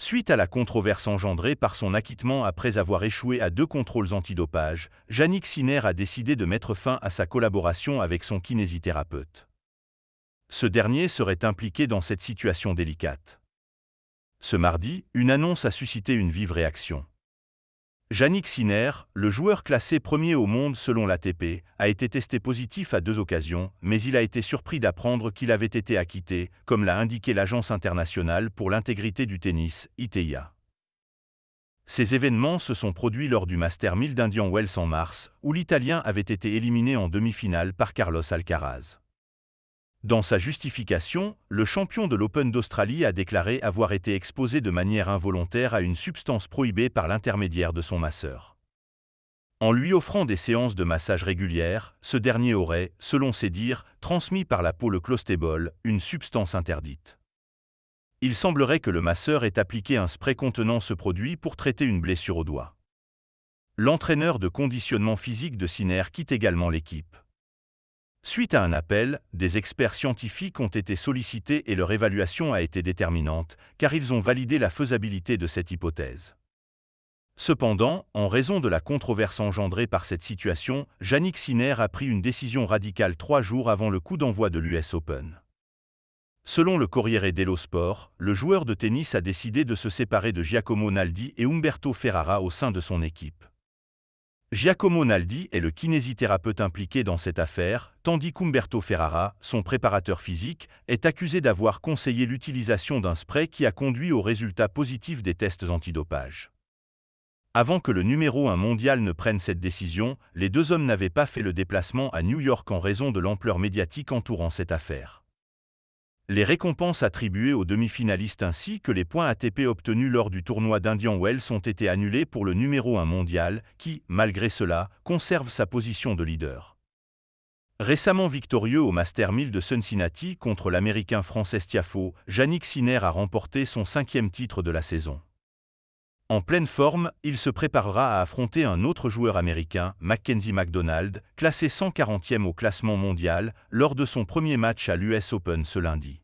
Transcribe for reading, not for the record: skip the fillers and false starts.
Suite à la controverse engendrée par son acquittement après avoir échoué à 2 contrôles antidopage, Jannik Sinner a décidé de mettre fin à sa collaboration avec son kinésithérapeute. Ce dernier serait impliqué dans cette situation délicate. Ce mardi, une annonce a suscité une vive réaction. Jannik Sinner, le joueur classé premier au monde selon l'ATP, a été testé positif à 2 occasions, mais il a été surpris d'apprendre qu'il avait été acquitté, comme l'a indiqué l'Agence internationale pour l'intégrité du tennis, ITIA. Ces événements se sont produits lors du Master 1000 d'Indian Wells en mars, où l'Italien avait été éliminé en demi-finale par Carlos Alcaraz. Dans sa justification, le champion de l'Open d'Australie a déclaré avoir été exposé de manière involontaire à une substance prohibée par l'intermédiaire de son masseur. En lui offrant des séances de massage régulières, ce dernier aurait, selon ses dires, transmis par la peau le clostébol, une substance interdite. Il semblerait que le masseur ait appliqué un spray contenant ce produit pour traiter une blessure au doigt. L'entraîneur de conditionnement physique de Sinner quitte également l'équipe. Suite à un appel, des experts scientifiques ont été sollicités et leur évaluation a été déterminante, car ils ont validé la faisabilité de cette hypothèse. Cependant, en raison de la controverse engendrée par cette situation, Jannik Sinner a pris une décision radicale 3 jours avant le coup d'envoi de l'US Open. Selon le Corriere dello Sport, le joueur de tennis a décidé de se séparer de Giacomo Naldi et Umberto Ferrara au sein de son équipe. Giacomo Naldi est le kinésithérapeute impliqué dans cette affaire, tandis qu'Umberto Ferrara, son préparateur physique, est accusé d'avoir conseillé l'utilisation d'un spray qui a conduit aux résultats positifs des tests antidopage. Avant que le numéro 1 mondial ne prenne cette décision, les 2 hommes n'avaient pas fait le déplacement à New York en raison de l'ampleur médiatique entourant cette affaire. Les récompenses attribuées aux demi-finalistes ainsi que les points ATP obtenus lors du tournoi d'Indian Wells ont été annulés pour le numéro 1 mondial, qui, malgré cela, conserve sa position de leader. Récemment victorieux au Master 1000 de Cincinnati contre l'Américain Frances Tiafoe, Jannik Sinner a remporté son 5e titre de la saison. En pleine forme, il se préparera à affronter un autre joueur américain, Mackenzie McDonald, classé 140e au classement mondial, lors de son premier match à l'US Open ce lundi.